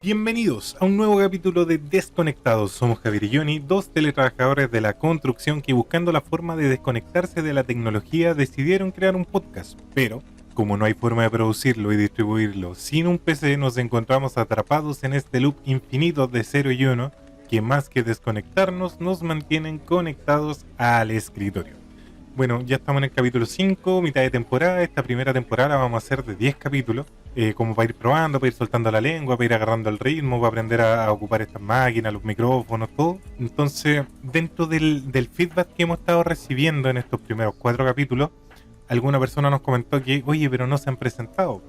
Bienvenidos a un nuevo capítulo de Desconectados. Somos Javier y Johnny, dos teletrabajadores de la construcción que, buscando la forma de desconectarse de la tecnología, decidieron crear un podcast. Pero, como no hay forma de producirlo y distribuirlo sin un PC, nos encontramos atrapados en este loop infinito de 0 y 1 que, más que desconectarnos, nos mantienen conectados al escritorio. Bueno, ya estamos en el capítulo 5, mitad de temporada. Esta primera temporada la vamos a hacer de 10 capítulos, como para ir probando, para ir soltando la lengua, para ir agarrando el ritmo, para aprender a ocupar estas máquinas, los micrófonos, todo. Entonces, dentro del feedback que hemos estado recibiendo en estos primeros 4 capítulos, alguna persona nos comentó que, oye, pero no se han presentado.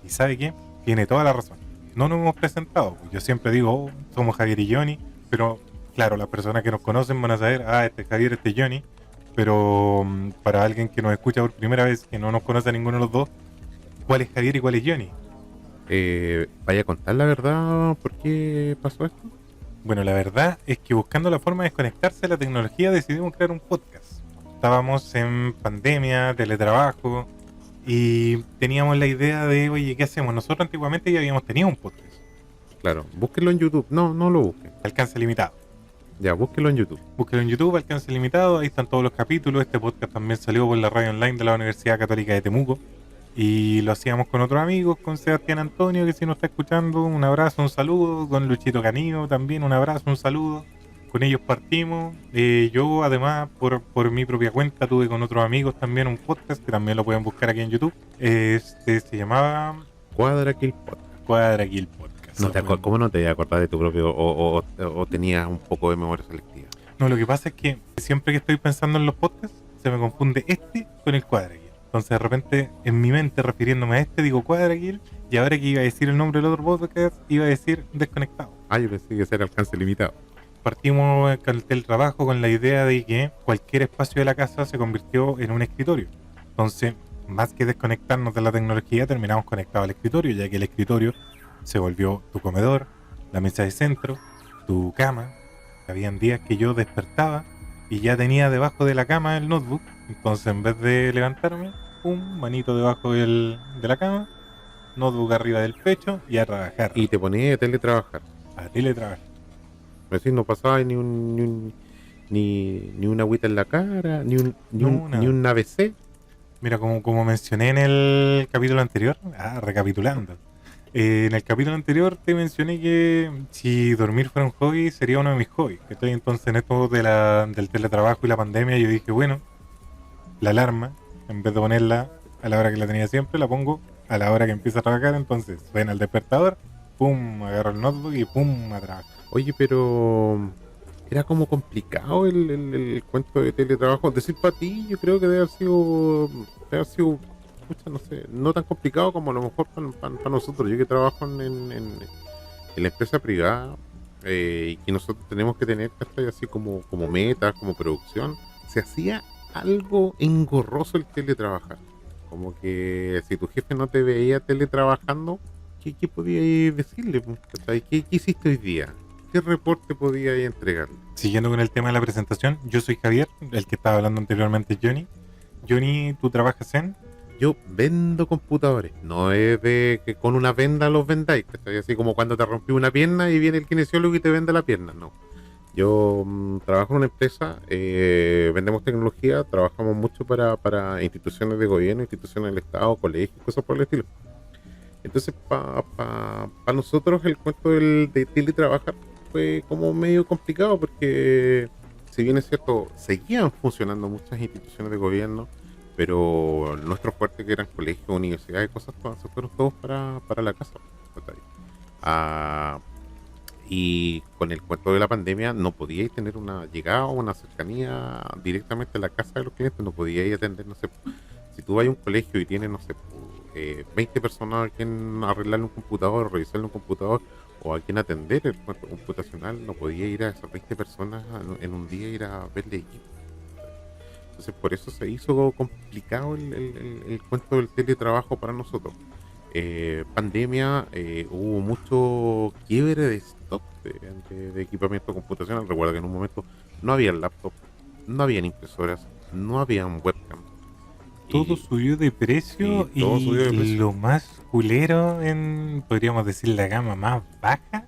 ¿Y sabe qué? Tiene toda la razón. No nos hemos presentado. Yo siempre digo, oh, somos Javier y Johnny, pero claro, las personas que nos conocen van a saber, este es Javier, este es Johnny. Pero para alguien que nos escucha por primera vez, que no nos conoce a ninguno de los dos, ¿cuál es Javier y cuál es Johnny? Vaya a contar la verdad, ¿por qué pasó esto? Bueno, la verdad es que, buscando la forma de desconectarse de la tecnología, decidimos crear un podcast. Estábamos en pandemia, teletrabajo, y teníamos la idea de, oye, ¿qué hacemos? Nosotros antiguamente ya habíamos tenido un podcast. Claro, búsquenlo en YouTube. No lo busquen. Alcance limitado. Ya, búsquenlo en YouTube. Búsquelo en YouTube, alcance limitado, ahí están todos los capítulos. Este podcast también salió por la radio online de la Universidad Católica de Temuco. Y lo hacíamos con otros amigos, con Sebastián Antonio, que si nos está escuchando, un abrazo, un saludo. Con Luchito Canillo también, un abrazo, un saludo. Con ellos partimos. Yo, además, por mi propia cuenta, tuve con otros amigos también un podcast, que también lo pueden buscar aquí en YouTube. Este se llamaba Cuadra Kill Podcast. Cuadra Kill Podcast. ¿Cómo no te voy a acordar de tu propio o tenías un poco de memoria selectiva? No, lo que pasa es que siempre que estoy pensando en los podcasts, se me confunde este con el Cuadragil. Entonces, de repente, en mi mente, refiriéndome a este, digo Cuadragil, y ahora que iba a decir el nombre del otro podcast, iba a decir Desconectado. Yo pensé que ese era alcance limitado. Partimos con el teletrabajo con la idea de que cualquier espacio de la casa se convirtió en un escritorio. Entonces, más que desconectarnos de la tecnología, terminamos conectados al escritorio, ya que el escritorio se volvió tu comedor, la mesa de centro, tu cama. Habían días que yo despertaba y ya tenía debajo de la cama el notebook. Entonces, en vez de levantarme, manito debajo de la cama, notebook arriba del pecho y a trabajar. Y te ponías a teletrabajar. A teletrabajar. Es decir, no pasaba ni una agüita en la cara, ni un ABC. Mira, como mencioné en el capítulo anterior, recapitulando. En el capítulo anterior te mencioné que si dormir fuera un hobby, sería uno de mis hobbies. Entonces, en esto del teletrabajo y la pandemia, yo dije, bueno, la alarma, en vez de ponerla a la hora que la tenía siempre, la pongo a la hora que empiezo a trabajar. Entonces suena el despertador, pum, agarro el notebook y pum, a trabajar. Oye, pero era como complicado el cuento de teletrabajo. Decir para ti, yo creo que debe haber sido no sé, no tan complicado como a lo mejor para nosotros. Yo que trabajo en la empresa privada, y que nosotros tenemos que tener así como metas, como producción, se hacía algo engorroso el teletrabajar. Como que si tu jefe no te veía teletrabajando, ¿qué podías decirle? ¿Qué hiciste hoy día? ¿Qué reporte podías entregarle? Siguiendo con el tema de la presentación, yo soy Javier, el que estaba hablando anteriormente es Johnny. Johnny, ¿tú trabajas en? Yo vendo computadores, no es de que con una venda los vendáis, así como cuando te rompí una pierna y viene el kinesiólogo y te vende la pierna, no. Yo trabajo en una empresa, vendemos tecnología, trabajamos mucho para instituciones de gobierno, instituciones del Estado, colegios, cosas por el estilo. Entonces, para nosotros el cuento de teletrabajar fue como medio complicado porque, si bien es cierto, seguían funcionando muchas instituciones de gobierno, pero nuestros fuertes, que eran colegios, universidades, cosas, se fueron todos para la casa. Y con el cuento de la pandemia no podíais tener una llegada o una cercanía directamente a la casa de los clientes, no podíais atender, no sé, si tú vas a un colegio y tienes, no sé, 20 personas a quien arreglarle un computador, revisarle un computador, o a quien atender el cuento computacional, no podía ir a esas 20 personas en un día, ir a verle equipo. Entonces, por eso se hizo complicado el cuento del teletrabajo para nosotros. Pandemia, hubo mucho quiebre de stock de equipamiento computacional. Recuerda que en un momento no había laptop, no habían impresoras, no habían webcam. todo subió de precio y todo subió de precio. lo más culero podríamos decir, la gama más baja,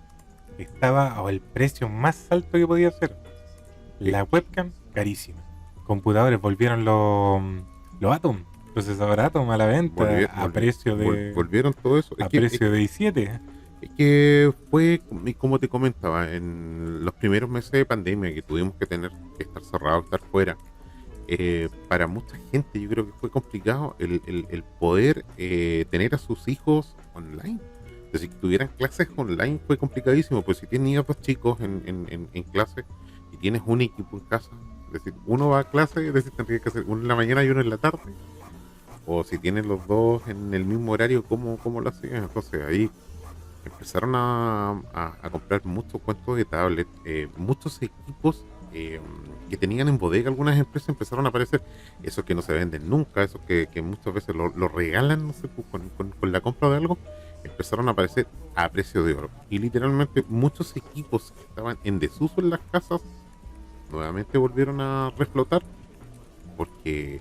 estaba o el precio más alto que podía ser. La webcam, carísima. Computadores, volvieron los Atom, procesador Atom a la venta a precio de... Volvieron todo eso. A precio de i7. Es que fue, como te comentaba, en los primeros meses de pandemia que tuvimos que estar cerrados, estar fuera, para mucha gente yo creo que fue complicado el poder tener a sus hijos online. Es decir, que tuvieran clases online fue complicadísimo, pues si tienes dos chicos en clase y tienes un equipo en casa, es decir, uno va a clase, es decir, tendría que hacer uno en la mañana y uno en la tarde, o si tienes los dos en el mismo horario, ¿cómo lo hacían? Entonces ahí empezaron a comprar muchos cuentos de tablet, muchos equipos que tenían en bodega. Algunas empresas empezaron a aparecer, esos que no se venden nunca, esos que muchas veces lo regalan, no sé, pues, con la compra de algo, empezaron a aparecer a precio de oro. Y literalmente muchos equipos que estaban en desuso en las casas nuevamente volvieron a reflotar porque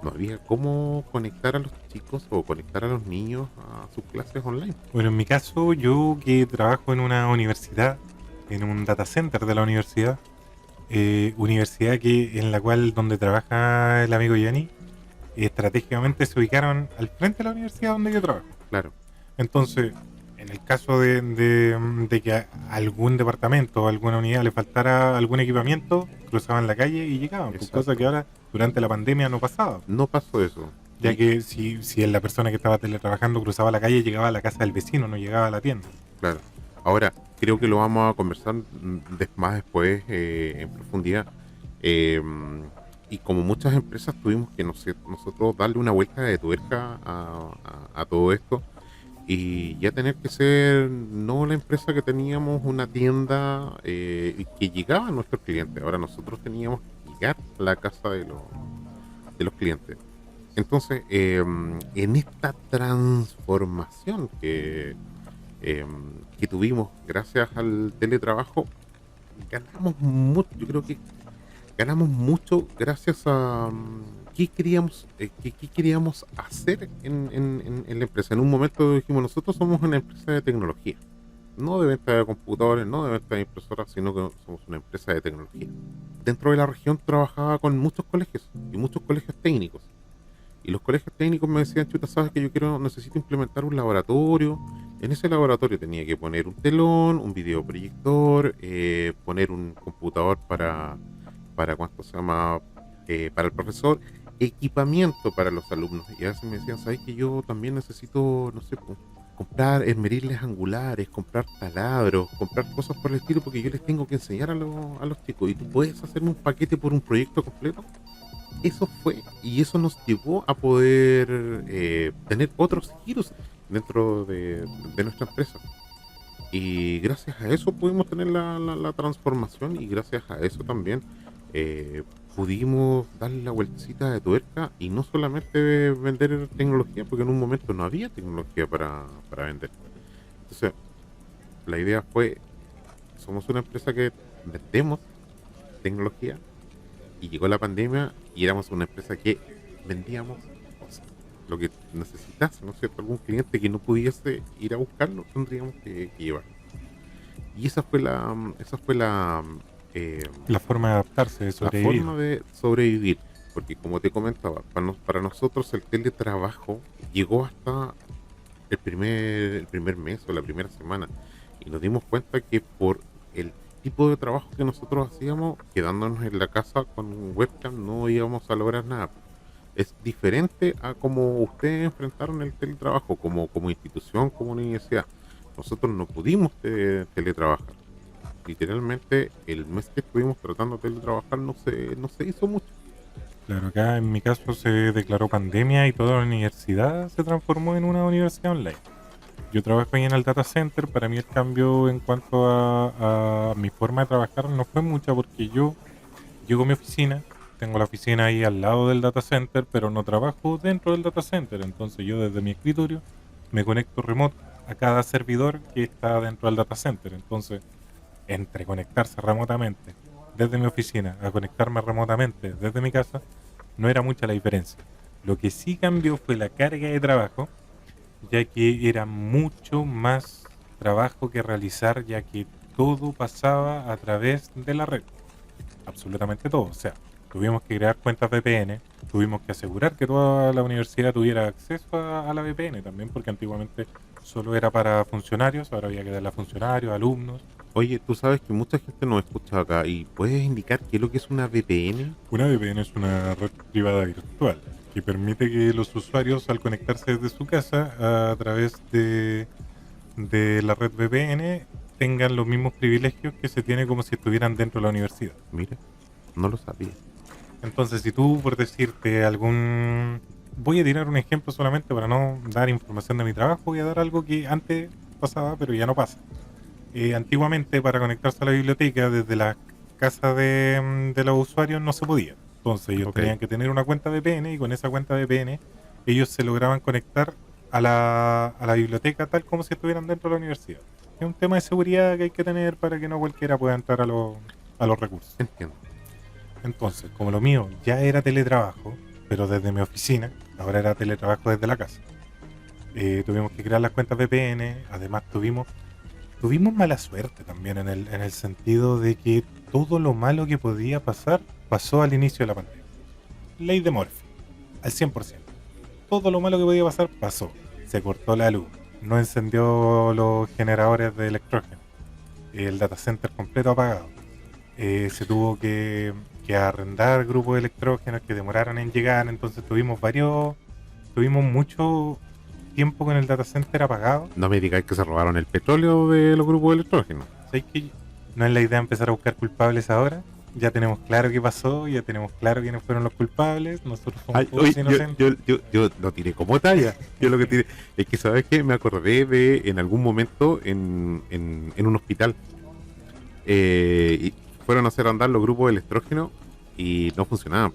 no había cómo conectar a los chicos o conectar a los niños a sus clases online. Bueno, en mi caso, yo que trabajo en una universidad, en un data center de la universidad, universidad en la cual donde trabaja el amigo Yanni, estratégicamente se ubicaron al frente de la universidad donde yo trabajo. Claro. Entonces, en el caso de que a algún departamento o alguna unidad le faltara algún equipamiento, cruzaban la calle y llegaban, pues, cosa que ahora durante la pandemia no pasaba. No pasó eso. Ya que si la persona que estaba teletrabajando cruzaba la calle, llegaba a la casa del vecino, no llegaba a la tienda. Claro. Ahora, creo que lo vamos a conversar más después en profundidad. Y como muchas empresas tuvimos que nosotros darle una vuelta de tuerca a todo esto y ya tener que ser no la empresa que teníamos una tienda y que llegaba a nuestros clientes. Ahora nosotros teníamos que llegar a la casa de los clientes. Entonces, en esta transformación que tuvimos gracias al teletrabajo, ganamos mucho. Yo creo que ganamos mucho gracias a qué queríamos hacer en la empresa. En un momento dijimos, nosotros somos una empresa de tecnología, no de venta de computadores, no de venta de impresoras, sino que somos una empresa de tecnología. Dentro de la región trabajaba con muchos colegios y muchos colegios técnicos. Y los colegios técnicos me decían, chuta, sabes que necesito implementar un laboratorio. En ese laboratorio tenía que poner un telón, un videoproyector, poner un computador para ¿cuánto se llama? Para el profesor, equipamiento para los alumnos. Y a veces me decían, sabes que yo también necesito, no sé, comprar esmeriles angulares, comprar taladros, comprar cosas por el estilo, porque yo les tengo que enseñar a los chicos. ¿Y tú puedes hacerme un paquete por un proyecto completo? Eso fue, y eso nos llevó a poder tener otros giros dentro de nuestra empresa. Y gracias a eso pudimos tener la transformación, y gracias a eso también pudimos darle la vueltecita de tuerca y no solamente vender tecnología, porque en un momento no había tecnología para vender. Entonces, la idea fue, somos una empresa que vendemos tecnología, y llegó la pandemia y éramos una empresa que vendíamos cosas, lo que necesitase, ¿no es cierto? Algún cliente que no pudiese ir a buscarlo, tendríamos que llevarlo. Y esa fue la forma de adaptarse, de sobrevivir. La forma de sobrevivir, porque como te comentaba, para nosotros el teletrabajo llegó hasta el primer mes o la primera semana, y nos dimos cuenta que por el tipo de trabajo que nosotros hacíamos, quedándonos en la casa con webcam, no íbamos a lograr nada. Es diferente a como ustedes enfrentaron el teletrabajo como institución, como universidad. Nosotros no pudimos teletrabajar. Literalmente el mes que estuvimos tratando de teletrabajar no se hizo mucho. Claro, acá en mi caso se declaró pandemia y toda la universidad se transformó en una universidad online. Yo trabajo ahí en el data center. Para mí el cambio en cuanto a mi forma de trabajar no fue mucha, porque yo llego a mi oficina, tengo la oficina ahí al lado del data center, pero no trabajo dentro del data center. Entonces yo desde mi escritorio me conecto remoto a cada servidor que está dentro del data center. Entonces, entre conectarse remotamente desde mi oficina a conectarme remotamente desde mi casa, no era mucha la diferencia. Lo que sí cambió fue la carga de trabajo, ya que era mucho más trabajo que realizar, ya que todo pasaba a través de la red. Absolutamente todo. O sea, tuvimos que crear cuentas VPN, tuvimos que asegurar que toda la universidad tuviera acceso a la VPN también, porque antiguamente solo era para funcionarios, ahora había que darle a funcionarios, alumnos. Oye, tú sabes que mucha gente nos escucha acá y puedes indicar qué es lo que es una VPN. Una VPN es una red privada virtual que permite que los usuarios al conectarse desde su casa a través de la red VPN tengan los mismos privilegios que se tiene como si estuvieran dentro de la universidad. Mira, no lo sabía. Entonces, si tú, por decirte algún... Voy a tirar un ejemplo solamente para no dar información de mi trabajo, voy a dar algo que antes pasaba, pero ya no pasa. Antiguamente, para conectarse a la biblioteca desde la casa de los usuarios no se podía. Entonces, ellos Ok. tenían que tener una cuenta VPN y con esa cuenta VPN ellos se lograban conectar a la biblioteca tal como si estuvieran dentro de la universidad. Es un tema de seguridad que hay que tener para que no cualquiera pueda entrar a los recursos. Entiendo. Entonces, como lo mío ya era teletrabajo, pero desde mi oficina, ahora era teletrabajo desde la casa. Tuvimos que crear las cuentas VPN, además tuvimos mala suerte también en el sentido de que todo lo malo que podía pasar pasó al inicio de la pandemia. Ley de Murphy, al 100%. Todo lo malo que podía pasar pasó. Se cortó la luz, no encendió los generadores de electrógeno, el data center completo apagado. Se tuvo que arrendar grupos de electrógenos que demoraron en llegar, entonces tuvimos mucho tiempo con el data center apagado. No me digáis que se robaron el petróleo de los grupos de electrógeno. ¿Sabes que no es la idea empezar a buscar culpables ahora? Ya tenemos claro qué pasó, ya tenemos claro quiénes fueron los culpables, nosotros somos Ay, todos oye, inocentes. yo lo tiré como talla. Yo lo que tiré es que, ¿sabes qué? Me acordé de en algún momento en un hospital. Y fueron a hacer andar los grupos de electrógeno y no funcionaban.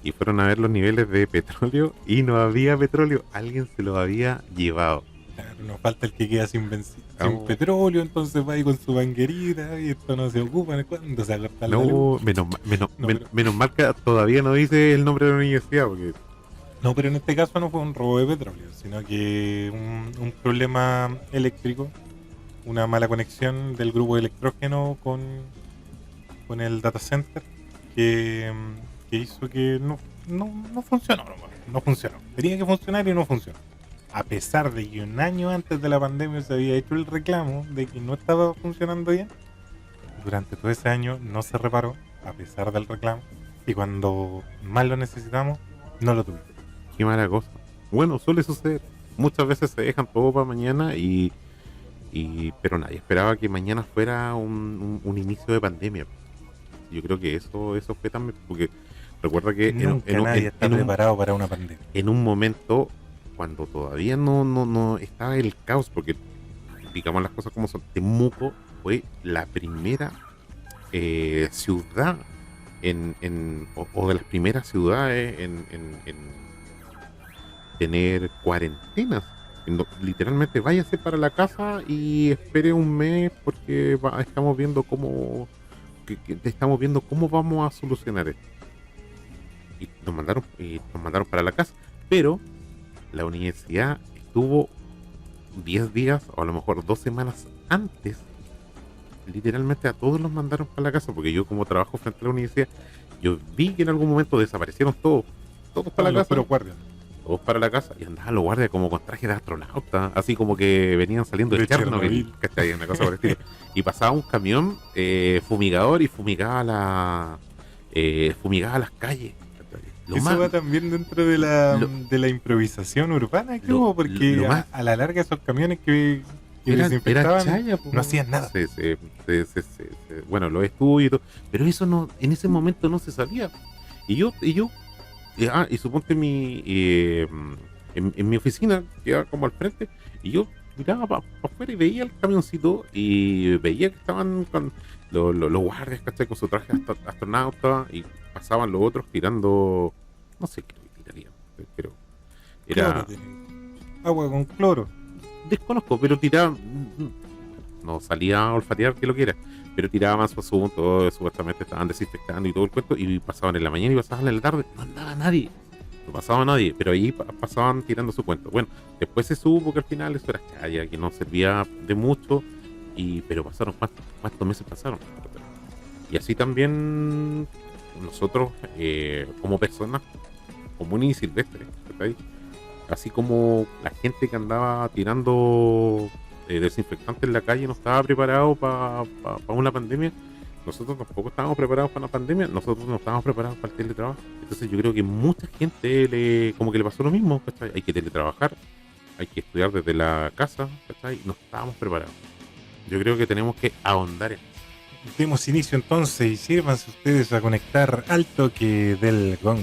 Y fueron a ver los niveles de petróleo y no había petróleo. Alguien se lo había llevado. Claro, nos falta el que queda sin Ah, sin petróleo, entonces va ahí con su manguerita y esto no se ocupa. ¿Cuándo se va a cortar la luz? No, No, pero- menos mal que todavía no dice el nombre de la universidad, porque No, pero en este caso no fue un robo de petróleo, sino que un problema eléctrico, una mala conexión del grupo de electrógeno con el data center que hizo que no funcionó, no funcionó. Tenía que funcionar y no funcionó. A pesar de que un año antes de la pandemia se había hecho el reclamo de que no estaba funcionando bien, durante todo ese año no se reparó, a pesar del reclamo, y cuando más lo necesitamos, no lo tuvimos. qué mala cosa. Bueno, suele suceder. Muchas veces se dejan todo para mañana pero nadie esperaba que mañana fuera un inicio de pandemia. Yo creo que eso fue también porque recuerda que Nunca nadie está preparado para una pandemia. en un momento cuando todavía no estaba el caos, porque digamos las cosas como son, Temuco fue la primera ciudad o de las primeras ciudades en tener cuarentenas. Literalmente váyase para la casa y espere un mes porque estamos viendo cómo vamos a solucionar esto. Y nos mandaron para la casa, pero la universidad estuvo 10 días o a lo mejor 2 semanas antes. Literalmente a todos los mandaron para la casa, porque yo como trabajo frente a la universidad, yo vi que en algún momento desaparecieron todos para la casa. Pero guardias. Todos para la casa y andaban los guardias como con traje de astronauta, así como que venían saliendo de De Chernobyl, Chernobyl. ¿cachai? Una cosa por el estilo. Y pasaba un camión fumigador y fumigaba las calles. ¿cachai? Lo Eso más- va también dentro de la, lo- de la improvisación urbana que lo- hubo, porque lo más- a la larga esos camiones que era desinfectaban chaya, po. no hacían nada. Bueno, los estudios y todo, pero eso no, en ese momento no se sabía. Y suponte en mi oficina, que era como al frente, y yo miraba para afuera y veía el camioncito y veía que estaban con los guardias, ¿cachai? Con su traje astronauta y pasaban los otros tirando, no sé qué tirarían, pero era, Cloro tenía. Agua con cloro. desconozco, pero tiraban, no salía a olfatear que lo quiera, pero tiraban su asunto, supuestamente estaban desinfectando y todo el cuento, y pasaban en la mañana y pasaban en la tarde, no andaba nadie. no pasaba nadie, pero ahí pasaban tirando su cuento. Bueno, después se supo que al final eso era chaya, que no servía de mucho, pero pasaron, ¿cuántos meses pasaron? Y así también nosotros, como personas comunes y silvestres, ¿cachai? Así como la gente que andaba tirando desinfectantes en la calle no estaba preparado para una pandemia, nosotros tampoco estábamos preparados para una pandemia, nosotros no estábamos preparados para el teletrabajo. Entonces yo creo que mucha gente como que le pasó lo mismo, ¿cachai? Hay que teletrabajar, hay que estudiar desde la casa, ¿cachai? No estábamos preparados. Yo creo que tenemos que ahondar en eso. Demos inicio entonces y sírvanse ustedes a conectar al toque del gong.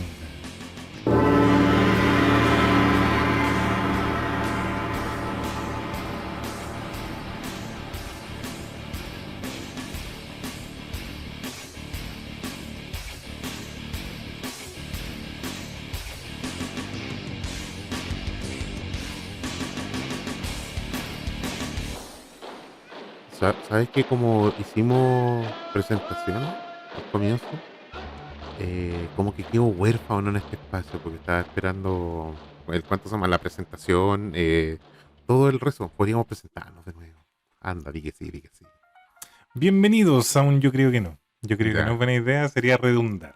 ¿Sabes que como hicimos presentación al comienzo, como que quedo huérfano en este espacio porque estaba esperando cuánto se llama la presentación, todo el resto? Podríamos presentarnos de nuevo. Anda, di que sí, di que sí. Bienvenidos a un Yo creo que no. Yo creo que no Ya, es buena idea, sería redundar.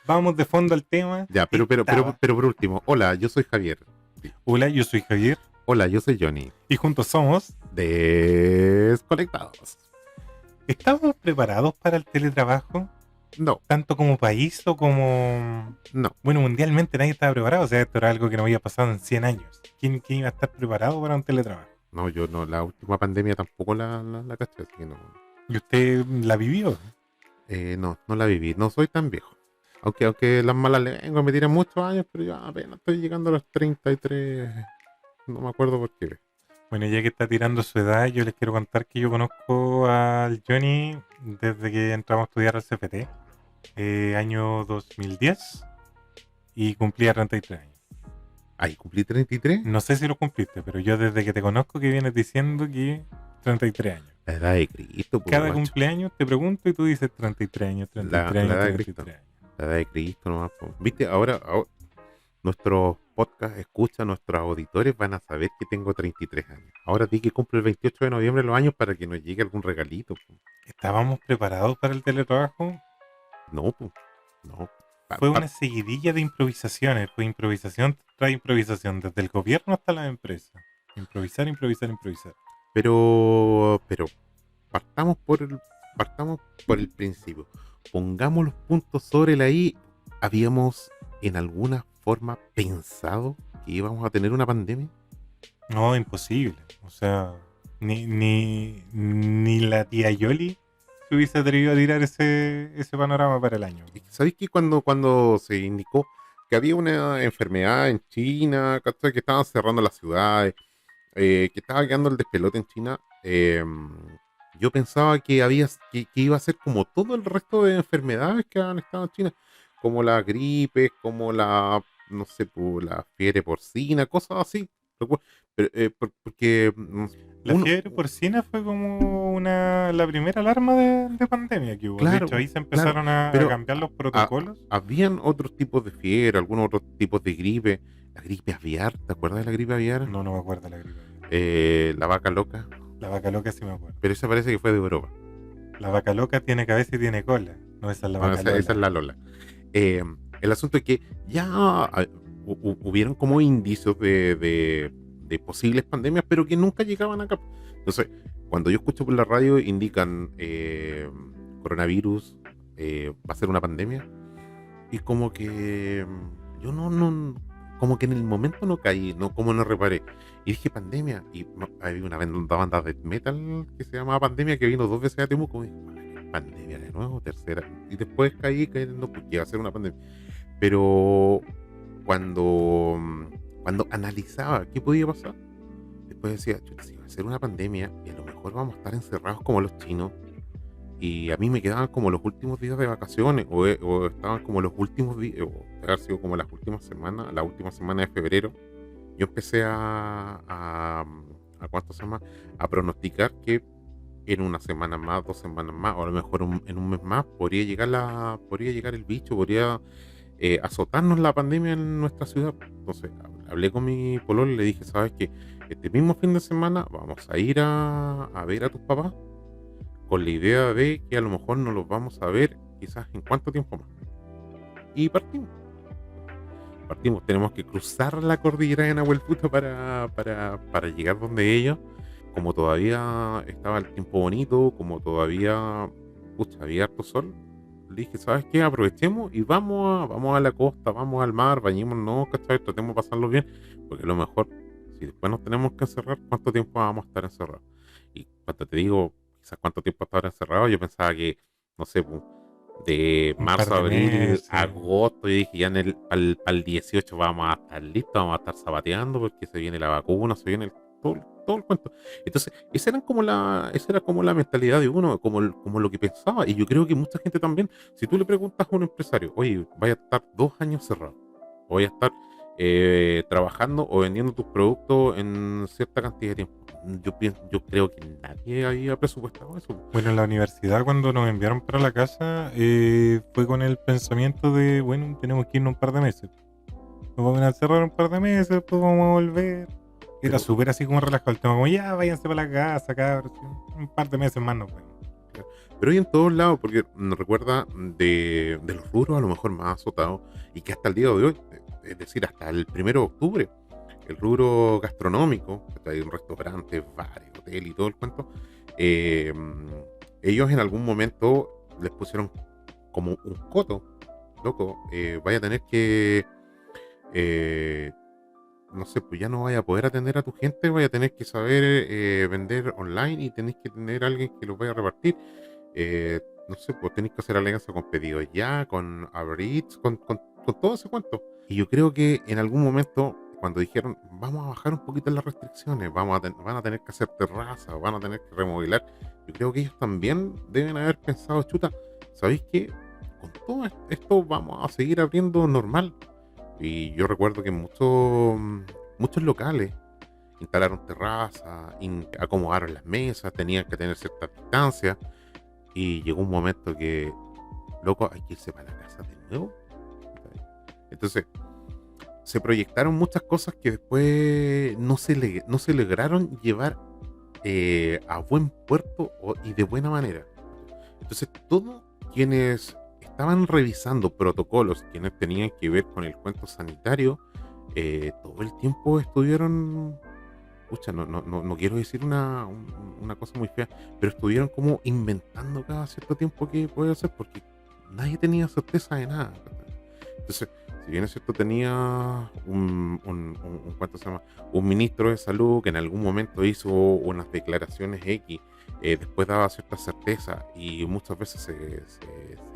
Vamos de fondo al tema. ya, pero por último, hola, yo soy Javier. Sí. Hola, yo soy Javier Hola, yo soy Johnny. y juntos somos. Desconectados. ¿Estamos preparados para el teletrabajo? No, Tanto como país o como... no. Bueno, mundialmente nadie estaba preparado. O sea, esto era algo que no había pasado en 100 años. ¿Quién iba a estar preparado para un teletrabajo? No, yo no, la última pandemia tampoco la caché, así que no. ¿Y usted la vivió? No la viví, no soy tan viejo. Aunque las malas lenguas me tiran muchos años, pero yo apenas estoy llegando a los 33. No me acuerdo por qué. Bueno, ya que está tirando su edad, yo les quiero contar que yo conozco al Johnny desde que entramos a estudiar al CFT, año 2010, y cumplía 33 años. Ahí cumplí 33. No sé si lo cumpliste, pero yo desde que te conozco que vienes diciendo que 33 años. La edad de Cristo, pues, Cada guacho. cumpleaños te pregunto y tú dices 33 años, 33 La años, edad de 33 años. La edad de Cristo nomás, pues. Viste, ahora nuestros podcast escucha, nuestros auditores van a saber que tengo 33 años. Ahora di que cumple el 28 de noviembre los años para que nos llegue algún regalito, pues. ¿Estábamos preparados para el teletrabajo? No, pues. No. Fue una seguidilla de improvisaciones, fue improvisación tras improvisación, desde el gobierno hasta la empresa. Improvisar, improvisar, improvisar. Pero partamos por el principio. Pongamos los puntos sobre la I. ¿Habíamos en alguna forma pensado que íbamos a tener una pandemia? No, imposible. O sea, ni la tía Yoli se hubiese atrevido a tirar ese panorama para el año. ¿Sabéis que cuando se indicó que había una enfermedad en China, ¿cachai? Que estaban cerrando las ciudades, que estaba quedando el despelote en China? Yo pensaba que iba a ser como todo el resto de enfermedades que han estado en China, como la gripe, como no sé, la fiebre porcina, cosas así. Pero, porque La fiebre porcina fue como la primera alarma de pandemia que hubo. Claro, de hecho, ahí se empezaron a pero cambiar los protocolos. habían otros tipos de fiebre, algunos otros tipos de gripe. La gripe aviar, ¿te acuerdas de la gripe aviar? No me acuerdo la gripe. La vaca loca, La vaca loca sí me acuerdo. pero esa parece que fue de Europa. La vaca loca tiene cabeza y tiene cola. No, esa es la No, vaca esa es la Lola. El asunto es que ya hubieron como indicios de posibles pandemias, pero que nunca llegaban acá. Entonces, cuando yo escucho por la radio indican coronavirus, va a ser una pandemia, y como que yo como que en el momento no caí, como no reparé. Y dije pandemia, y había una banda de metal que se llamaba Pandemia que vino 2 veces a Temuco, y dije, pandemia de nuevo, tercera. Y después caí no, porque iba a ser una pandemia. Pero cuando analizaba qué podía pasar, después decía, chuta, si va a ser una pandemia y a lo mejor vamos a estar encerrados como los chinos, y a mí me quedaban como los últimos días de vacaciones, o estaban como los últimos días, o haber sido como las últimas semanas, la última semana de febrero. Yo empecé a ¿cuánto se llama? A pronosticar que en una semana más, 2 semanas más, o a lo mejor en un mes más, podría llegar el bicho, podría azotarnos la pandemia en nuestra ciudad. Entonces hablé con mi pololo y le dije, ¿sabes qué? Este mismo fin de semana vamos a ir a ver a tus papás con la idea de que a lo mejor no los vamos a ver quizás en cuánto tiempo más. Y partimos, tenemos que cruzar la cordillera de Nahuelputo para llegar donde ellos. Como todavía estaba el tiempo bonito, como todavía había harto sol, le dije, ¿sabes qué? Aprovechemos y vamos a la costa, vamos al mar, bañémonos, ¿cachai? Tratemos de pasarlo bien, porque a lo mejor, si después nos tenemos que encerrar, ¿cuánto tiempo vamos a estar encerrados? Y cuando te digo, quizás cuánto tiempo estar encerrado, yo pensaba que, no sé, de Un par marzo, de abril, meses. agosto, y dije ya al 18 vamos a estar listos, vamos a estar zapateando porque se viene la vacuna, se viene todo el cuento. Entonces, esa era como la mentalidad de uno, como lo que pensaba. Y yo creo que mucha gente también, si tú le preguntas a un empresario, oye, vaya a estar 2 años cerrado, o vaya a estar trabajando o vendiendo tus productos en cierta cantidad de tiempo. Yo creo que nadie había presupuestado eso. Bueno, en la universidad cuando nos enviaron para la casa fue con el pensamiento de, bueno, tenemos que irnos un par de meses. Nos vamos a encerrar un par de meses, después vamos a volver. Era Pero súper así como relajado el tema, como ya váyanse para la casa, cabros. Un par de meses más nos vemos. Pero hay en todos lados, porque nos recuerda de los rubros a lo mejor más azotados y que hasta el día de hoy, es decir, hasta el 1 de octubre, el rubro gastronómico, que hay restaurantes, bares, hotel y todo el cuento, eh, ellos en algún momento les pusieron como un coto, loco, vaya a tener que, eh, no sé, pues ya no vaya a poder atender a tu gente, vaya a tener que saber vender online y tenés que tener a alguien que los vaya a repartir. No sé, pues tenéis que hacer alianza con Pedidos Ya, con Uber Eats, con todo ese cuento. Y yo creo que en algún momento, cuando dijeron, vamos a bajar un poquito las restricciones, van a tener que hacer terrazas, van a tener que remodelar, yo creo que ellos también deben haber pensado, chuta, ¿sabéis qué? Con todo esto vamos a seguir abriendo normal. Y yo recuerdo que muchos locales instalaron terrazas, acomodaron las mesas, tenían que tener cierta distancia. Y llegó un momento que, loco, hay que irse para la casa de nuevo. Entonces, se proyectaron muchas cosas que después no se lograron llevar a buen puerto y de buena manera. Entonces, todos quienes estaban revisando protocolos, quienes tenían que ver con el cuento sanitario, todo el tiempo estuvieron, pucha, no quiero decir una cosa muy fea, pero estuvieron como inventando cada cierto tiempo que puede hacer, porque nadie tenía certeza de nada. Entonces, si bien es cierto, tenía ¿cuánto se llama? Un ministro de salud que en algún momento hizo unas declaraciones X, después daba cierta certeza y muchas veces se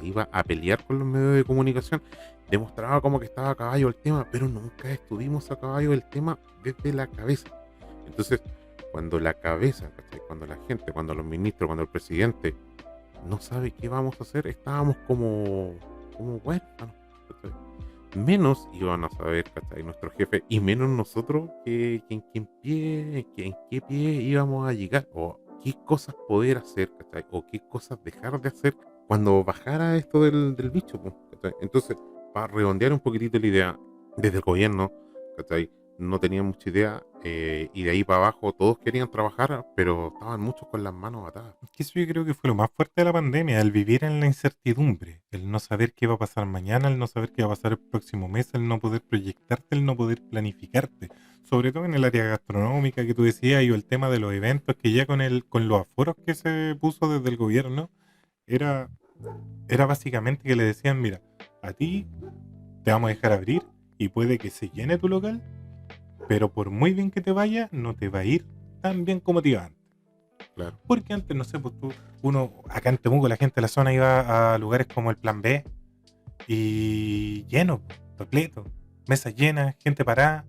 iba a pelear con los medios de comunicación, demostraba como que estaba a caballo el tema, pero nunca estuvimos a caballo del tema desde la cabeza. Entonces, cuando la cabeza, ¿cachai? Cuando la gente, cuando los ministros, cuando el presidente no sabe qué vamos a hacer, estábamos como huérfanos, ¿cachai? Menos iban a saber, ¿cachai? Nuestro jefe y menos nosotros que en qué pie íbamos a llegar o qué cosas poder hacer, ¿cachai? O qué cosas dejar de hacer cuando bajara esto del bicho, pues, ¿cachai? Entonces, para redondear un poquitito la idea, desde el gobierno, ¿cachai? No tenían mucha idea y de ahí para abajo todos querían trabajar, pero estaban muchos con las manos atadas. Que eso yo creo que fue lo más fuerte de la pandemia, el vivir en la incertidumbre, el no saber qué va a pasar mañana, el no saber qué va a pasar el próximo mes, el no poder proyectarte, el no poder planificarte. Sobre todo en el área gastronómica que tú decías y el tema de los eventos que ya con los aforos que se puso desde el gobierno, era, era básicamente que le decían, mira, a ti te vamos a dejar abrir y puede que se llene tu local, pero por muy bien que te vaya, no te va a ir tan bien como te iba antes. Claro. Porque antes, no sé, pues acá en Temuco, la gente de la zona iba a lugares como el Plan B y lleno, pues, repleto, mesas llenas, gente parada.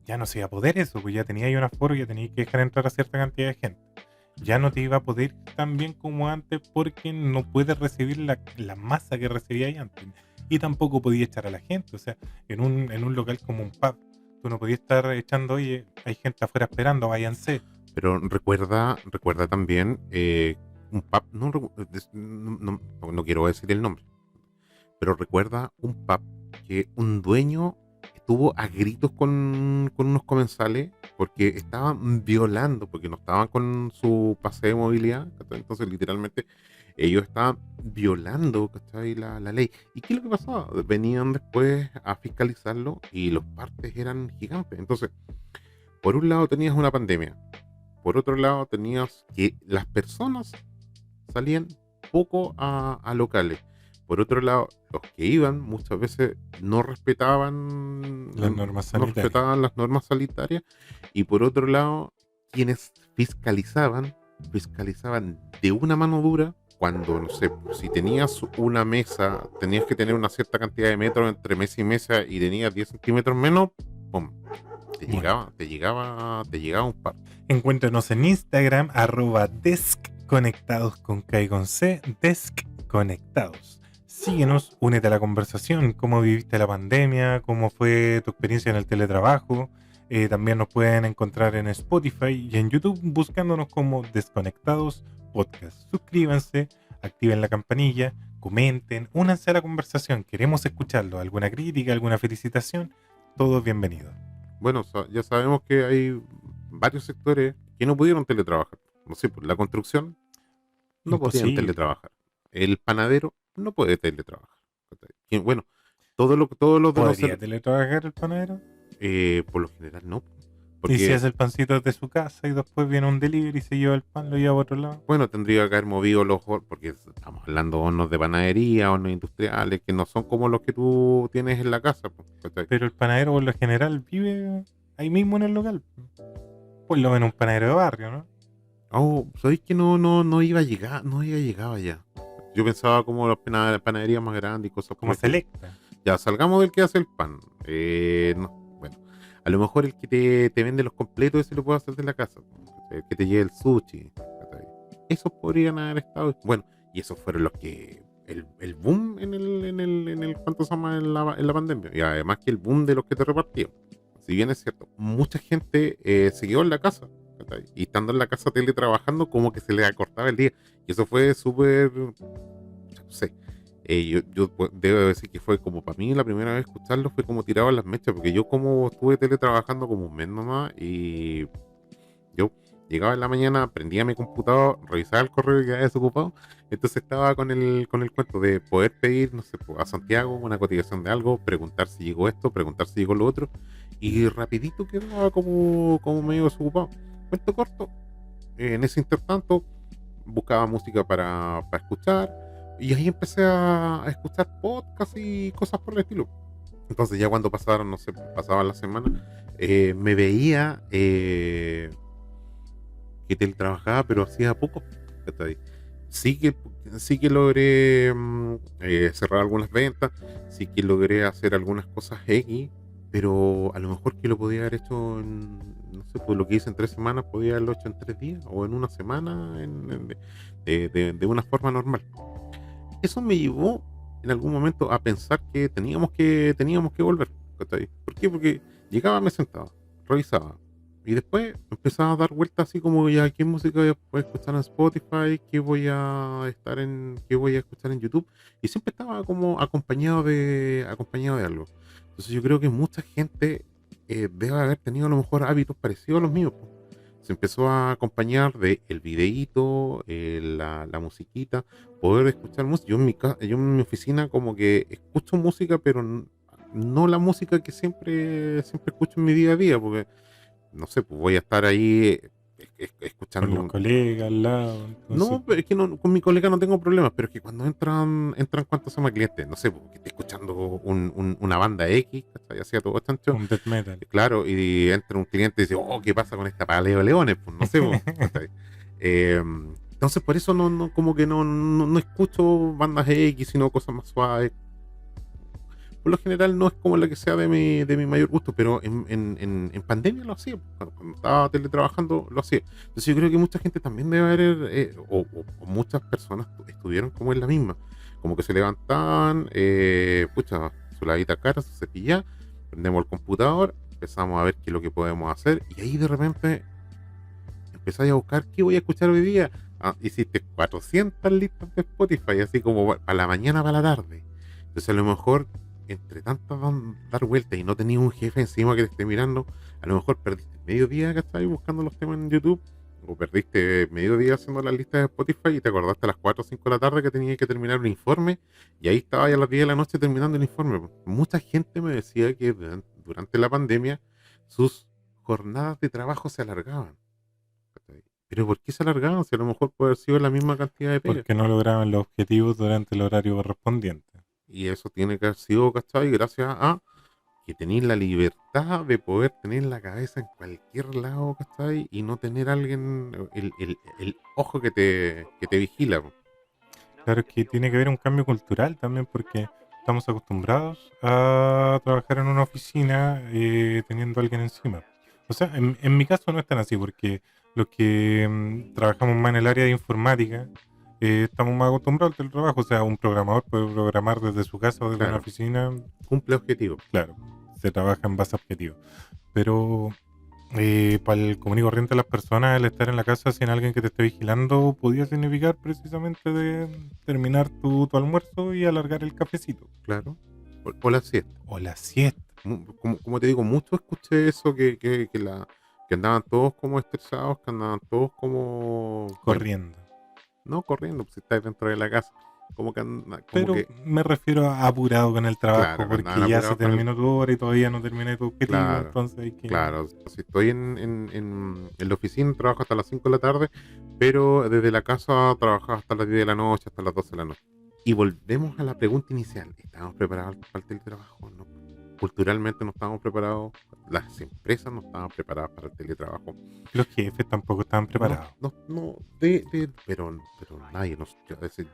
Ya no se iba a poder eso, pues ya tenía ahí un aforo, ya tenía que dejar entrar a cierta cantidad de gente. Ya no te iba a poder ir tan bien como antes porque no puedes recibir la masa que recibía ahí antes. Y tampoco podía echar a la gente, o sea, en un local como un pub, tú no podías estar echando, oye, hay gente afuera esperando, váyanse. Pero recuerda también un pub, no quiero decir el nombre, pero recuerda un pub que un dueño estuvo a gritos con unos comensales porque estaban violando, porque no estaban con su pase de movilidad, ¿cachai? Entonces literalmente ellos estaban violando, ¿cachai? La ley. ¿Y qué es lo que pasaba? Venían después a fiscalizarlo y los partes eran gigantes. Entonces, por un lado tenías una pandemia, por otro lado tenías que las personas salían poco a locales. Por otro lado, los que iban muchas veces no respetaban Las normas no sanitarias. respetaban las normas sanitarias. Y por otro lado, quienes fiscalizaban de una mano dura cuando, no sé, si tenías una mesa, tenías que tener una cierta cantidad de metros entre mesa y mesa y tenías 10 centímetros menos, ¡pum! Te llegaba un par. Encuéntranos en Instagram, @deskconectados con K y con C, deskconectados. Síguenos, únete a la conversación, cómo viviste la pandemia, cómo fue tu experiencia en el teletrabajo. También nos pueden encontrar en Spotify y en YouTube buscándonos como Desconectados Podcast. Suscríbanse, activen la campanilla, comenten, únanse a la conversación. Queremos escucharlo. ¿Alguna crítica, alguna felicitación? Todo bienvenido. Bueno, ya sabemos que hay varios sectores que no pudieron teletrabajar. No sé, pues la construcción no podían Imposible. teletrabajar. El panadero no puede teletrabajar. Y bueno, todos los de los ¿Podría teletrabajar el panadero? por lo general no. Y si Porque, hace el pancito desde su casa y después viene un delivery y se lleva el pan, lo lleva a otro lado. bueno, tendría que haber movido porque estamos hablando de hornos de panadería, hornos industriales, que no son como los que tú tienes en la casa. Pues, ¿cachai? Pero el panadero por lo general vive ahí mismo en el local. Pues lo ven un panadero de barrio, ¿no? Oh, ¿sabéis que no iba a llegar, no iba llegado allá? Yo pensaba como las panaderías más grandes y cosas por Como el estilo. Selecta. Ya, salgamos del que hace el pan. No, bueno, a lo mejor el que te vende los completos, ese lo puede hacer de la casa. El que te lleve el sushi. ¿Cachai? Esos podrían haber estado. Bueno, y esos fueron los que. El boom en el ¿cuánto se llama? En la pandemia. Y además que el boom de los que te repartían. Si bien es cierto, mucha gente se quedó en la casa. ¿Cachai? Y estando en la casa teletrabajando, como que se le acortaba el día. Y eso fue súper. No sé. Yo debo decir que fue como para mí la primera vez escucharlo fue como tirado a las mechas, porque yo como estuve teletrabajando como un mes nomás y yo llegaba en la mañana, prendía mi computador, revisaba el correo que había desocupado, entonces estaba con el cuento de poder pedir, no sé, a Santiago una cotización de algo, preguntar si llegó esto, preguntar si llegó lo otro, y rapidito quedaba como medio desocupado. Cuento corto, en ese intertanto buscaba música para escuchar y ahí empecé a escuchar podcasts y cosas por el estilo. Entonces ya cuando pasaron, no sé, pasaba la semana, me veía que teletrabajaba, pero hacía poco. ¿Cachai? Sí que, sí que logré cerrar algunas ventas, sí que logré hacer algunas cosas X, pero a lo mejor que lo podía haber hecho en, no sé, pues lo que hice en 3 semanas, podía haberlo hecho en 3 días o en una semana de una forma normal. Eso me llevó en algún momento a pensar que teníamos que volver. ¿Cachai? ¿Por qué? Porque llegaba, me sentaba, revisaba. Y después empezaba a dar vueltas así como ya qué música voy a escuchar en Spotify, qué voy a escuchar en YouTube. Y siempre estaba como acompañado de algo. Entonces yo creo que mucha gente debe haber tenido a lo mejor hábitos parecidos a los míos. Po. Se empezó a acompañar de el videíto, la musiquita, poder escuchar música. Yo en mi oficina como que escucho música, pero no la música que siempre escucho en mi día a día, porque no sé, pues voy a estar ahí Con escuchando. los colegas al lado. Entonces, No, pero es que con mi colega no tengo problemas, pero es que cuando entran cuántos son clientes, no sé, porque estoy escuchando una banda X, ¿cachai? Hacía todo chancho, un death metal. claro, y entra un cliente y dice, oh, ¿qué pasa con esta paleo leones? Pues no sé, pues, ¿cachai? Entonces por eso como que no escucho bandas X, sino cosas más suaves. Por lo general no es como la que sea de mi mayor gusto, pero en pandemia lo hacía, cuando estaba teletrabajando lo hacía. Entonces yo creo que mucha gente también debe haber, o muchas personas estuvieron como en la misma, como que se levantaban, pucha, su lavita cara, su cepilla, prendemos el computador, empezamos a ver qué es lo que podemos hacer, y ahí de repente empezáis a buscar qué voy a escuchar hoy día. Hiciste 400 listas de Spotify, así como para la mañana, para la tarde. Entonces a lo mejor, entre tantas dar vueltas y no tenías un jefe encima que te esté mirando, a lo mejor perdiste medio día, ¿cachai? Buscando los temas en YouTube, o perdiste medio día haciendo las listas de Spotify y te acordaste a las 4 o 5 de la tarde que tenías que terminar un informe y ahí estaba ya a las 10 de la noche terminando el informe. Mucha gente me decía que durante la pandemia sus jornadas de trabajo se alargaban. ¿Cachai? Pero ¿por qué se alargaban? Si a lo mejor puede haber sido la misma cantidad de pega. Porque no lograban los objetivos durante el horario correspondiente. Y eso tiene que haber sido, ¿cachai? Gracias a que tenéis la libertad de poder tener la cabeza en cualquier lado, ¿cachai? Y no tener alguien, el ojo que te vigila. Po. Claro que tiene que haber un cambio cultural también porque estamos acostumbrados a trabajar en una oficina teniendo a alguien encima. O sea, en mi caso no es tan así porque los que trabajamos más en el área de informática estamos más acostumbrados al teletrabajo. O sea, un programador puede programar desde su casa o desde una Claro, oficina. cumple objetivo. Claro, se trabaja en base a objetivos. Pero para el común y corriente de las personas, el estar en la casa sin alguien que te esté vigilando podía significar precisamente de terminar tu almuerzo y alargar el cafecito. Claro. O la siesta. O la siesta. Como te digo, mucho escuché eso que andaban todos como estresados, que andaban todos como... Bueno, Corriendo. no corriendo, pues si estás dentro de la casa. Como que, como Pero que me refiero a apurado con el trabajo, claro, que porque andaban ya se apurados con el... terminó tu hora y todavía no terminé tu objetivo, Claro, entonces hay que... claro. Si estoy en la oficina, trabajo hasta las 5 de la tarde, pero desde la casa trabajo hasta las 10 de la noche, hasta las 12 de la noche. Y volvemos a la pregunta inicial. ¿Estamos preparados para el teletrabajo? No. Culturalmente no estamos preparados. Las empresas no estaban preparadas para el teletrabajo. Los jefes tampoco estaban preparados. Pero nadie.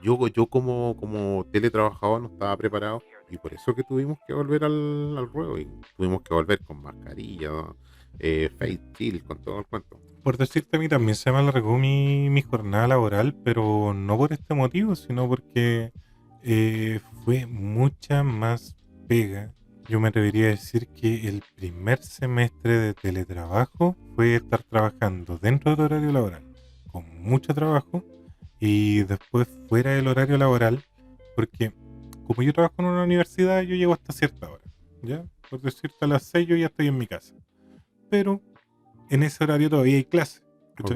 Yo como teletrabajador no estaba preparado y por eso que tuvimos que volver al ruedo y tuvimos que volver con mascarilla, face shield, con todo el cuento. Por decirte, a mí también se me alargó mi jornada laboral, pero no por este motivo, sino porque fue mucha más pega. Yo me atrevería a decir que el primer semestre de teletrabajo fue estar trabajando dentro del horario laboral, con mucho trabajo, y después fuera del horario laboral, porque como yo trabajo en una universidad, yo llego hasta cierta hora, ¿ya? Por decirte, a las 6 yo ya estoy en mi casa. Pero en ese horario todavía hay clases. Ok,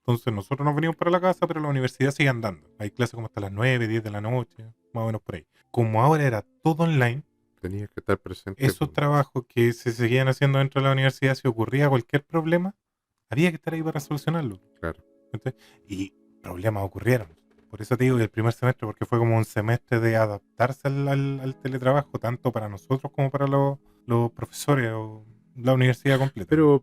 Entonces nosotros nos venimos para la casa, pero la universidad sigue andando. Hay clases como hasta las 9, 10 de la noche, más o menos por ahí. Como ahora era todo online, tenías que estar presente. esos trabajos que se seguían haciendo dentro de la universidad, si ocurría cualquier problema, había que estar ahí para solucionarlo. Claro. ¿Cachai? Y problemas ocurrieron. Por eso te digo que el primer semestre, porque fue como un semestre de adaptarse al teletrabajo, tanto para nosotros como para los profesores o la universidad completa. Pero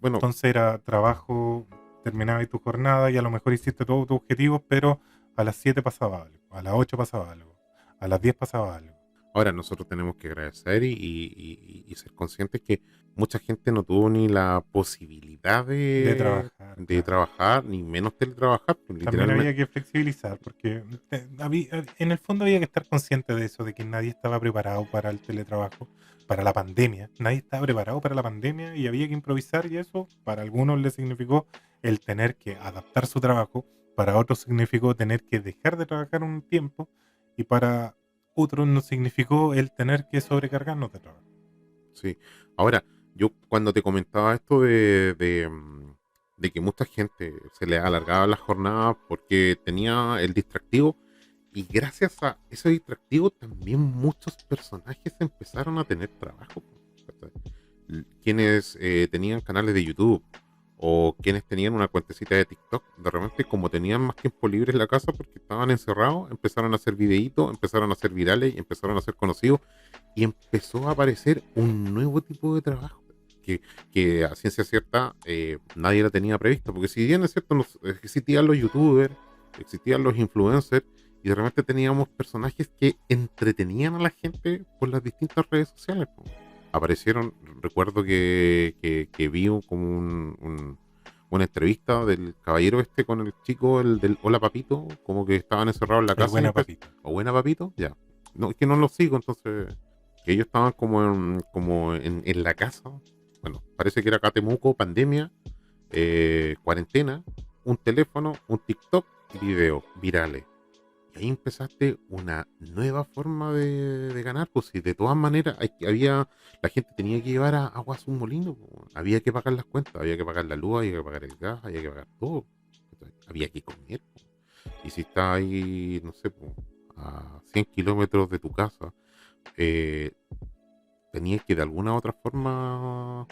bueno, Entonces era trabajo, terminaba tu jornada y a lo mejor hiciste todos tus objetivos, pero a las 7 pasaba algo, a las 8 pasaba algo, a las 10 pasaba algo. ahora nosotros tenemos que agradecer y ser conscientes que mucha gente no tuvo ni la posibilidad De trabajar, de claro. trabajar, ni menos teletrabajar. Pues, También literalmente, había que flexibilizar, porque en el fondo había que estar consciente de eso, de que nadie estaba preparado para el teletrabajo, para la pandemia. Nadie estaba preparado para la pandemia y había que improvisar y eso para algunos les significó el tener que adaptar su trabajo, para otros significó tener que dejar de trabajar un tiempo y para otros nos significó el tener que sobrecargarnos de trabajo. sí. Ahora, yo cuando te comentaba esto de que mucha gente se le alargaba la jornada porque tenía el distractivo, y gracias a ese distractivo también muchos personajes empezaron a tener trabajo. ¿Cachai? Quienes tenían canales de YouTube o quienes tenían una cuentecita de TikTok, de repente como tenían más tiempo libre en la casa porque estaban encerrados, empezaron a hacer videitos, empezaron a ser virales, y empezaron a ser conocidos y empezó a aparecer un nuevo tipo de trabajo que a ciencia cierta nadie la tenía previsto, porque si bien es cierto, existían los youtubers, existían los influencers, y de repente teníamos personajes que entretenían a la gente por las distintas redes sociales. Po. Aparecieron, recuerdo que vi como una entrevista del caballero este con el chico, el del Hola Papito, como que estaban encerrados en la El casa. buena papita. O Buena Papito, ya. No, es que no lo sigo, entonces, que ellos estaban como en la casa. Bueno, parece que era Catemuco, pandemia, cuarentena, un teléfono, un TikTok y video virales. Y ahí empezaste una nueva forma de ganar, pues si de todas maneras la gente tenía que llevar agua a su molino, po. Había que pagar las cuentas, había que pagar la luz, había que pagar el gas, había que pagar todo. Entonces, había que comer, po. Y si estás ahí, no sé, po, a 100 kilómetros de tu casa, eh, tenías que de alguna u otra forma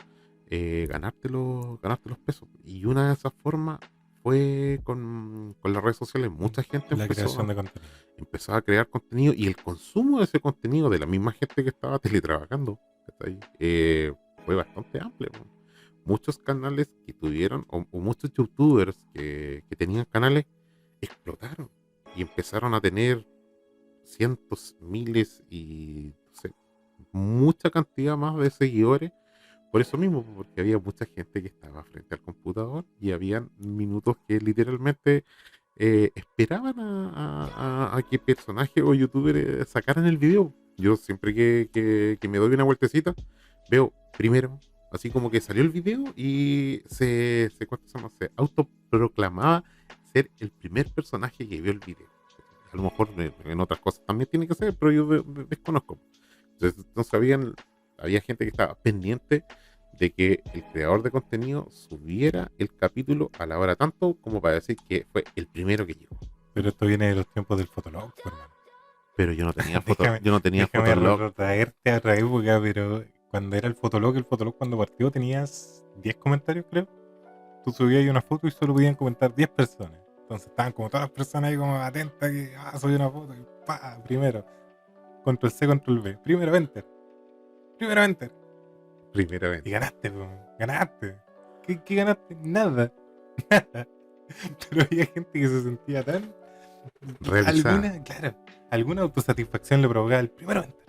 ganarte los pesos. Y una de esas formas fue con las redes sociales. Mucha gente La creación de contenido. empezó a crear contenido y el consumo de ese contenido de la misma gente que estaba teletrabajando, ¿cachai? Fue bastante amplio, ¿no? Muchos canales que tuvieron, o muchos youtubers que tenían canales, explotaron y empezaron a tener cientos, miles y no sé, mucha cantidad más de seguidores. Por eso mismo, porque había mucha gente que estaba frente al computador y habían minutos que literalmente esperaban a que personajes o youtubers sacaran el video. Yo siempre que me doy una vueltecita, veo primero, así como que salió el video y ¿cuánto se llama? Se autoproclamaba ser el primer personaje que vio el video. A lo mejor en otras cosas también tiene que ser, pero yo desconozco. Entonces había gente que estaba pendiente de que el creador de contenido subiera el capítulo a la hora tanto como para decir que fue el primero que llegó. Pero esto viene de los tiempos del Fotolog, pues, hermano. Pero yo no tenía Déjame Fotolog. traerte a otra época, pero cuando era el Fotolog cuando partió tenías 10 comentarios, creo. Tú subías ahí una foto y solo podían comentar 10 personas. Entonces estaban como todas las personas ahí como atentas que, subí una foto y pa, primero. Control C, Control V. Primero Enter. Primero Enter. Primera vez. Y ganaste, po, ganaste. ¿Qué ganaste? Nada. Nada. Pero había gente que se sentía tan... Realizada. Alguna autosatisfacción le provocaba el primero Enter.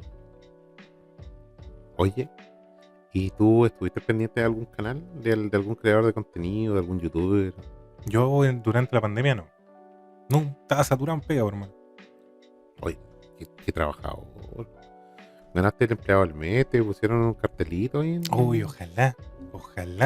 Oye, ¿y tú estuviste pendiente de algún canal? ¿De algún creador de contenido? ¿De algún youtuber? Yo durante la pandemia no. No, estaba saturado en pega, por hermano. Oye, qué trabajador. ¿Ganaste el empleado del mes? ¿Te pusieron un cartelito ahí? Uy, ojalá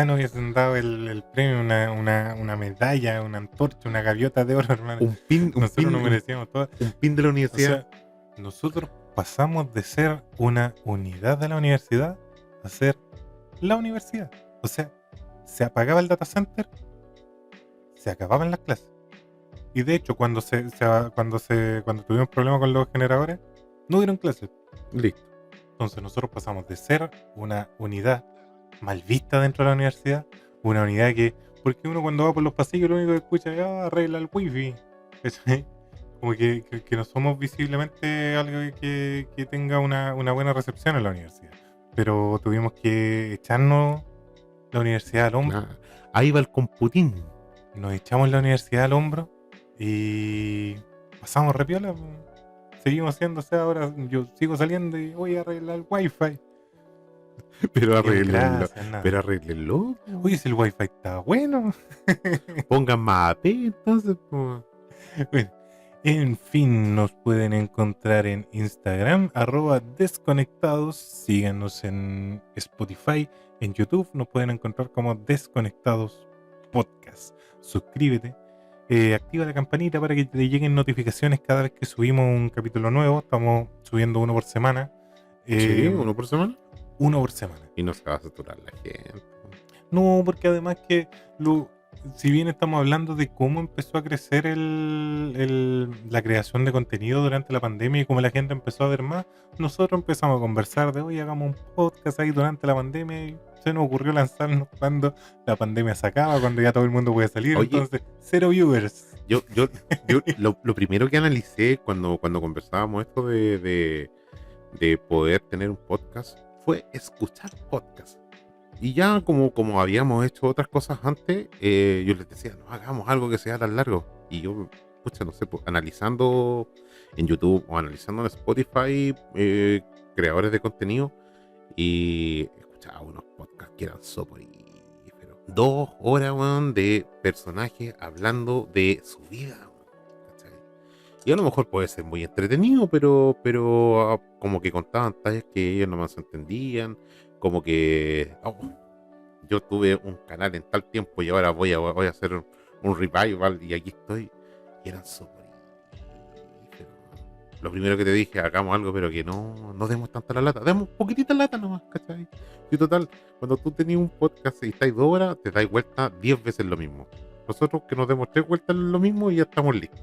no hubiesen dado el premio, una medalla, una antorcha, una gaviota de oro, hermano. Nosotros nos merecíamos todo. Un pin de la O universidad. sea, nosotros pasamos de ser una unidad de la universidad a ser la universidad. O sea, se apagaba el data center, se acababan las clases. Y de hecho, cuando tuvimos problemas con los generadores, no dieron clases. Listo. Entonces nosotros pasamos de ser una unidad mal vista dentro de la universidad, una unidad que, porque uno cuando va por los pasillos lo único que escucha es arregla el wifi, ¿cachai? Como que no somos visiblemente algo que tenga una buena recepción en la universidad, pero tuvimos que echarnos la universidad al hombro. Ahí va el computín. Nos echamos la universidad al hombro y pasamos repiola. Seguimos haciéndose ahora. Yo sigo saliendo y voy a arreglar el wifi. Pero arreglenlo. Gracias, Pero arreglenlo. Oye, si el wifi está bueno. Pongan más AP, entonces. Bueno, en fin, nos pueden encontrar en Instagram, @desconectados. Síganos en Spotify, en YouTube. Nos pueden encontrar como Desconectados Podcast. Suscríbete. Activa la campanita para que te lleguen notificaciones cada vez que subimos un capítulo nuevo. Estamos subiendo uno por semana. ¿Sí? ¿Uno por semana? Uno por semana. Y no se va a saturar la gente. No, porque además que si bien estamos hablando de cómo empezó a crecer la creación de contenido durante la pandemia y cómo la gente empezó a ver más, nosotros empezamos a conversar de hoy hagamos un podcast ahí durante la pandemia y se nos ocurrió lanzarnos cuando la pandemia se acaba, cuando ya todo el mundo puede salir. Oye, entonces 0 viewers. Yo lo primero que analicé cuando conversábamos esto de poder tener un podcast fue escuchar podcast. Y ya como habíamos hecho otras cosas antes, yo les decía, no hagamos algo que sea tan largo. Y yo, no sé, pues, analizando en YouTube o analizando en Spotify creadores de contenido y escuchaba unos podcasts que eran soporíferos. 2 horas, man, de personajes hablando de su vida. ¿Cachai? Y a lo mejor puede ser muy entretenido, pero como que contaban tallas que ellos no más entendían. Como que yo tuve un canal en tal tiempo y ahora voy a hacer un revival y aquí estoy. Y eran soporíferos. lo primero que te dije, hagamos algo, pero que no demos tanta la lata. Demos poquitita lata nomás, ¿cachai? Y total, cuando tú tenías un podcast y estáis 2 horas, te dais vuelta 10 veces lo mismo. Nosotros que nos demos 3 vueltas lo mismo y ya estamos listos.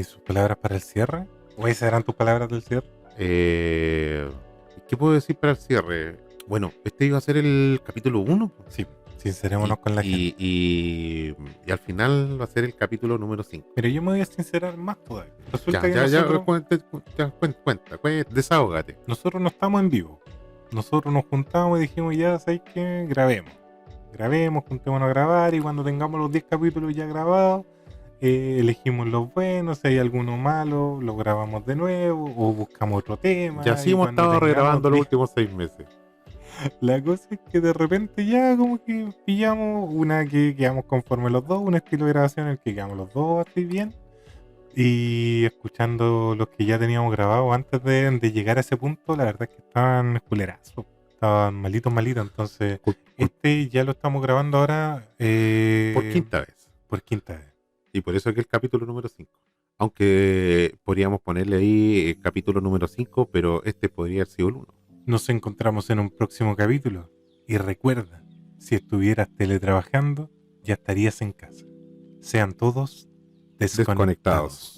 ¿Sus palabras para el cierre? ¿O esas eran tus palabras del cierre? ¿Qué puedo decir para el cierre? Bueno, este iba a ser el capítulo 1. Sí, sincerémonos con la gente. Y al final va a ser el capítulo número 5. Pero yo me voy a sincerar más todavía. Resulta que Cuenta, desahógate. nosotros no estamos en vivo. Nosotros nos juntamos y dijimos, ya, ¿sabes qué? Grabemos, juntémonos a grabar y cuando tengamos los 10 capítulos ya grabados, elegimos los buenos, si hay alguno malo, lo grabamos de nuevo o buscamos otro tema. Y así hemos estado regrabando los últimos 6 meses. La cosa es que de repente ya como que pillamos una que quedamos conforme los dos, un estilo de grabación en el que quedamos los dos así bien. Y escuchando los que ya teníamos grabados antes de llegar a ese punto, la verdad es que estaban culerazos. Estaban malitos. Entonces, este ya lo estamos grabando ahora por quinta vez. Por quinta vez. Y por eso es que el capítulo número 5. Aunque podríamos ponerle ahí el capítulo número 5, pero este podría haber sido el 1. Nos encontramos en un próximo capítulo. Y recuerda, si estuvieras teletrabajando, ya estarías en casa. Sean todos desconectados.